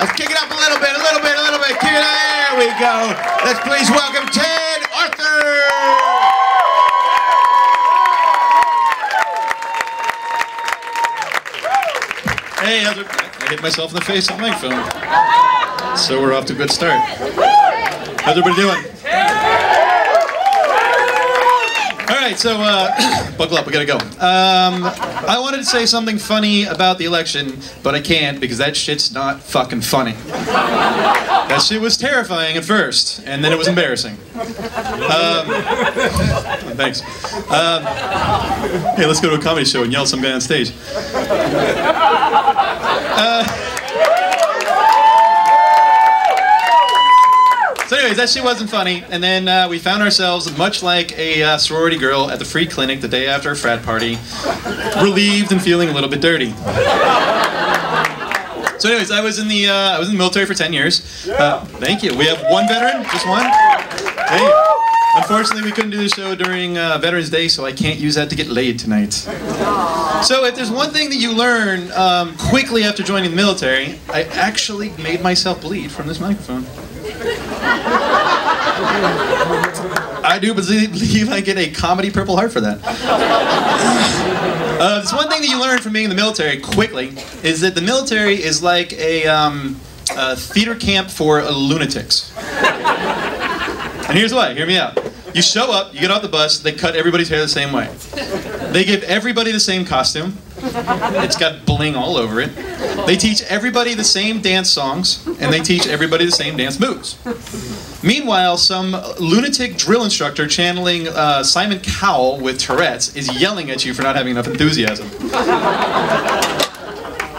Let's kick it up a little bit, a little bit, a little bit. Kick it up. There we go. Let's please welcome Ted Arthur. Hey, I hit myself in the face on the microphone. So we're off to a good start. How's everybody doing? Alright, so buckle up, we gotta go. I wanted to say something funny about the election, but I can't because that shit's not fucking funny. That shit was terrifying at first, and then it was embarrassing. Thanks. Hey, let's go to a comedy show and yell at some guy on stage. So anyways, that shit wasn't funny, and then we found ourselves much like a sorority girl at the free clinic the day after a frat party, relieved and feeling a little bit dirty. So anyways, I was in the military for 10 years. Thank you. We have one veteran, just one. Hey. Unfortunately, we couldn't do the show during Veterans Day, so I can't use that to get laid tonight. So if there's one thing that you learn quickly after joining the military, I actually made myself bleed from this microphone. I do believe I get a comedy Purple Heart for that. There's one thing that you learn from being in the military quickly, is that the military is like a theater camp for lunatics. And here's why, hear me out. You show up, you get off the bus, they cut everybody's hair the same way. They give everybody the same costume. It's got bling all over it. They teach everybody the same dance songs, and they teach everybody the same dance moves. Meanwhile, some lunatic drill instructor channeling Simon Cowell with Tourette's is yelling at you for not having enough enthusiasm.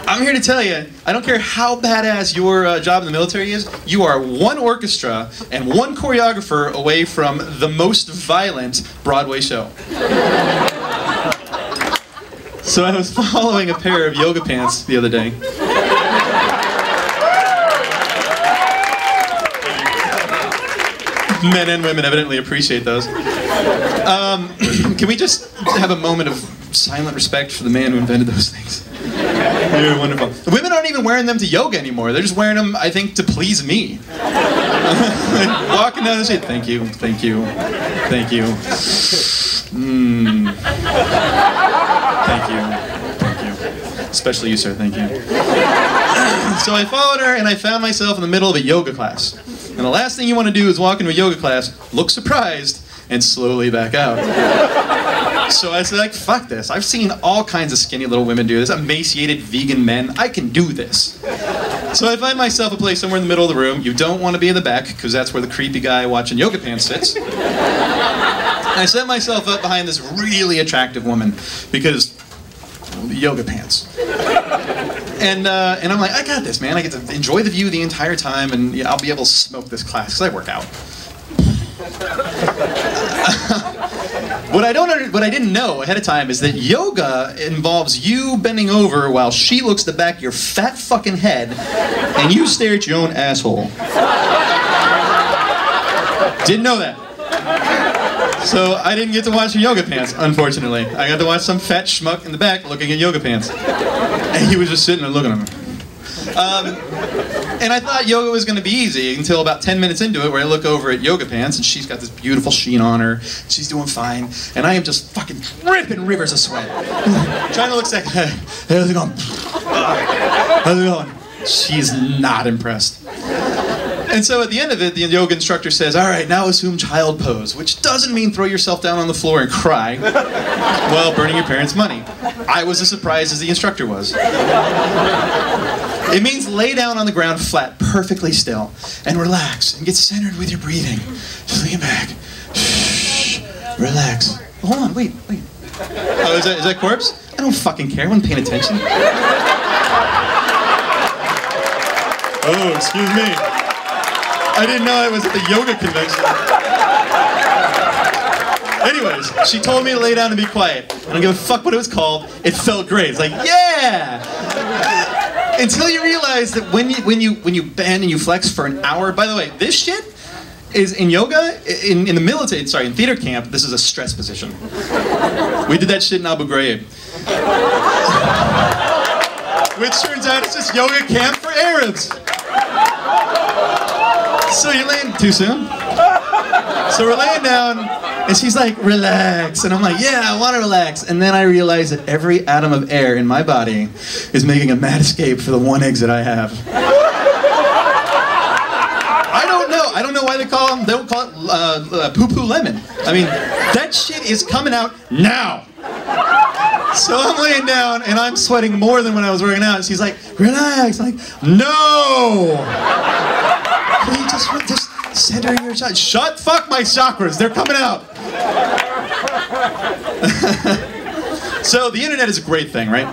I'm here to tell you, I don't care how badass your job in the military is, you are one orchestra and one choreographer away from the most violent Broadway show. So I was following a pair of yoga pants the other day. Men and women evidently appreciate those. Can we just have a moment of silent respect for the man who invented those things? They're wonderful. The women aren't even wearing them to yoga anymore. They're just wearing them, I think, to please me. Walking down the street, thank you, thank you, thank you. Thank you, thank you. Especially you, sir, thank you. So I followed her and I found myself in the middle of a yoga class. And the last thing you want to do is walk into a yoga class, look surprised, and slowly back out. So I said, like, fuck this. I've seen all kinds of skinny little women do this. Emaciated vegan men. I can do this. So I find myself a place somewhere in the middle of the room. You don't want to be in the back, because that's where the creepy guy watching yoga pants sits. And I set myself up behind this really attractive woman, because yoga pants. And I'm like, I got this, man. I get to enjoy the view the entire time, and I'll be able to smoke this class, because I work out. What I didn't know ahead of time is that yoga involves you bending over while she looks at the back of your fat fucking head and you stare at your own asshole. Didn't know that. So I didn't get to watch her yoga pants, unfortunately. I got to watch some fat schmuck in the back looking at yoga pants. And he was just sitting there looking at me. And I thought yoga was going to be easy until about 10 minutes into it, where I look over at yoga pants and she's got this beautiful sheen on her. She's doing fine. And I am just fucking dripping rivers of sweat. Trying to look sexy. Hey, how's it going? How's it going? She's not impressed. And so at the end of it, the yoga instructor says, all right, now assume child pose, which doesn't mean throw yourself down on the floor and cry while burning your parents' money. I was as surprised as the instructor was. It means lay down on the ground flat, perfectly still, and relax, and get centered with your breathing. Just lean back. Shh. Relax. Hold on, wait. Oh, is that corpse? I don't fucking care, I wasn't paying attention. Oh, excuse me. I didn't know I was at the yoga convention. Anyways, she told me to lay down and be quiet. I don't give a fuck what it was called. It felt great. It's like, yeah! Until you realize that when you bend and you flex for an hour, by the way, this shit is in yoga, in the military, sorry, in theater camp, this is a stress position. We did that shit in Abu Ghraib. Which turns out it's just yoga camp for Arabs. So you're laying too soon? So we're laying down, and she's like, relax. And I'm like, yeah, I want to relax. And then I realize that every atom of air in my body is making a mad escape for the one exit I have. I don't know why they don't call it poo-poo lemon. I mean, that shit is coming out now. So I'm laying down, and I'm sweating more than when I was working out. And she's like, relax. I'm like, no! Can you just center your chakras? Shut fuck my chakras. They're coming out. So the internet is a great thing, right?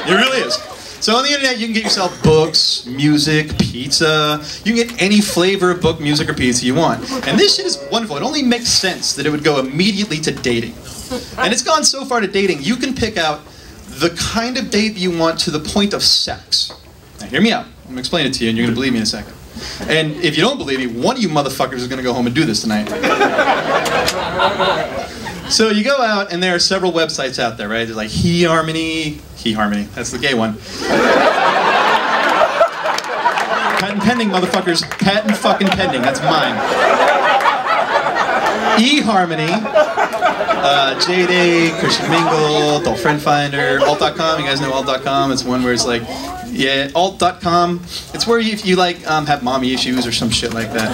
It really is. So on the internet, you can get yourself books, music, pizza. You can get any flavor of book, music, or pizza you want. And this shit is wonderful. It only makes sense that it would go immediately to dating. And it's gone so far to dating, you can pick out the kind of date you want to the point of sex. Now hear me out. I'm going to explain it to you, and you're going to believe me in a second. And if you don't believe me, one of you motherfuckers is going to go home and do this tonight. So you go out, and there are several websites out there, right? There's like eHarmony, that's the gay one. Patent pending, motherfuckers. Patent fucking pending, that's mine. eHarmony, JDate, Christian Mingle, Adult Friend Finder, alt.com. You guys know alt.com? It's one where it's like, yeah, alt.com. It's where if you like have mommy issues or some shit like that.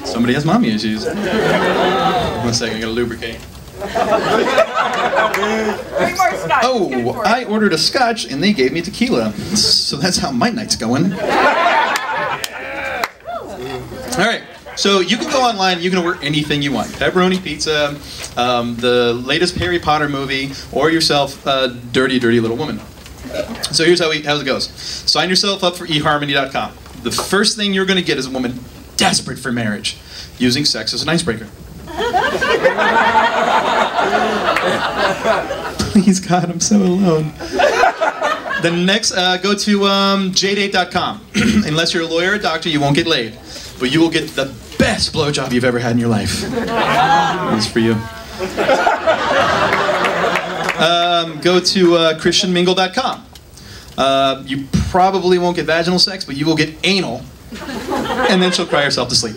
Somebody has mommy issues. 1 second, I gotta lubricate. Oh, I ordered a scotch and they gave me tequila. So that's how my night's going. Alright, so you can go online and you can order anything you want. Pepperoni pizza, the latest Harry Potter movie, or yourself a dirty, dirty little woman. So here's how it goes. Sign yourself up for eHarmony.com. The first thing you're going to get is a woman desperate for marriage, using sex as an icebreaker. Please God, I'm so alone. Then next, go to jdate.com. Unless you're a lawyer or a doctor, you won't get laid. But you will get the best blowjob you've ever had in your life. It's for you. Go to christianmingle.com. You probably won't get vaginal sex, but you will get anal. And then she'll cry herself to sleep.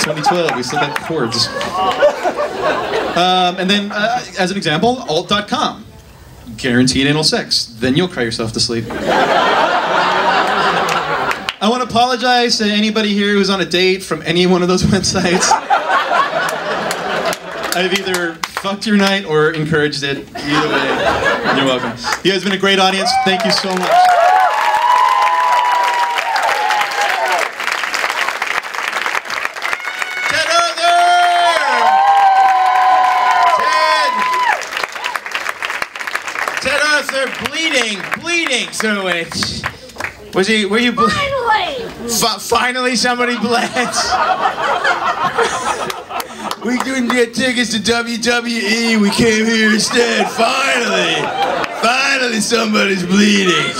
2012, we still got chords. And then, as an example, alt.com. Guaranteed anal sex. Then you'll cry yourself to sleep. I want to apologize to anybody here who's on a date from any one of those websites. I've either fucked your night or encouraged it. Either way, you're welcome. You guys have been a great audience. Thank you so much. Ted Arthur bleeding. So it's were you finally somebody bled? We couldn't get tickets to WWE. We came here instead. Finally somebody's bleeding.